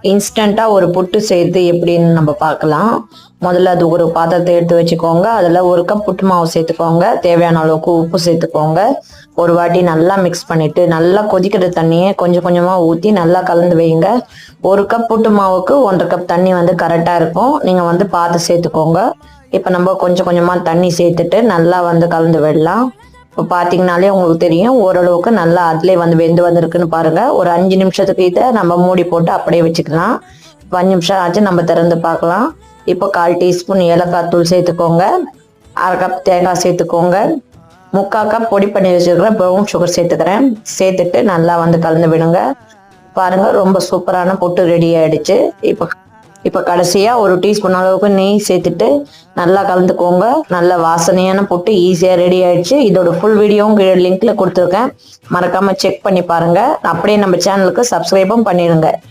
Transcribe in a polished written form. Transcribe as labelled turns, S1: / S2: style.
S1: இன்ஸ்டண்ட்டாக ஒரு புட்டு செய்கிறது எப்படின்னு நம்ம பார்க்கலாம். முதல்ல அது ஒரு பாத்திரத்தை எடுத்து வச்சுக்கோங்க. அதில் 1 கப் புட்டு மாவு சேர்த்துக்கோங்க. தேவையான அளவுக்கு உப்பு சேர்த்துக்கோங்க. ஒரு வாட்டி நல்லா மிக்ஸ் பண்ணிவிட்டு நல்லா கொதிக்கிற தண்ணியை கொஞ்சம் கொஞ்சமாக ஊற்றி நல்லா கலந்து வைங்க. 1 கப் புட்டு மாவுக்கு 1.5 கப் தண்ணி வந்து கரெக்டாக இருக்கும். நீங்கள் வந்து பார்த்து சேர்த்துக்கோங்க. இப்போ நம்ம கொஞ்சம் கொஞ்சமாக தண்ணி சேர்த்துட்டு நல்லா வந்து கலந்து விடலாம். இப்போ பார்த்தீங்கனாலே உங்களுக்கு தெரியும் ஓரளவுக்கு நல்லா அதிலே வந்து வெந்து வந்திருக்குன்னு பாருங்கள். ஒரு 5 நிமிஷத்துக்கு இதை நம்ம மூடி போட்டு அப்படியே வச்சுக்கலாம். 5 நிமிஷம் ஆச்சு, நம்ம திறந்து பார்க்கலாம். இப்போ 1/4 டீஸ்பூன் ஏலக்காய் தூள் சேர்த்துக்கோங்க. 1/2 கப் தேங்காய் சேர்த்துக்கோங்க. 3/4 கப் பொடி பண்ணி வச்சுருக்கிற ப்ரௌன் சுகர் சேர்த்துக்கிறேன். சேர்த்துட்டு நல்லா வந்து கலந்து விடுங்க. பாருங்கள், ரொம்ப சூப்பரான புட்டு ரெடி ஆகிடுச்சு. இப்போ கடைசியாக 1 டீஸ்பூன் அளவுக்கு நெய் சேர்த்துட்டு நல்லா கலந்துக்கோங்க. நல்ல வாசனையான புட்டு ஈஸியாக ரெடி ஆகிடுச்சு. இதோட ஃபுல் வீடியோவும் கீழே லிங்க்கில் கொடுத்துருக்கேன். மறக்காமல் செக் பண்ணி பாருங்கள். அப்படியே நம்ம சேனலுக்கு சப்ஸ்கிரைபும் பண்ணிடுங்க.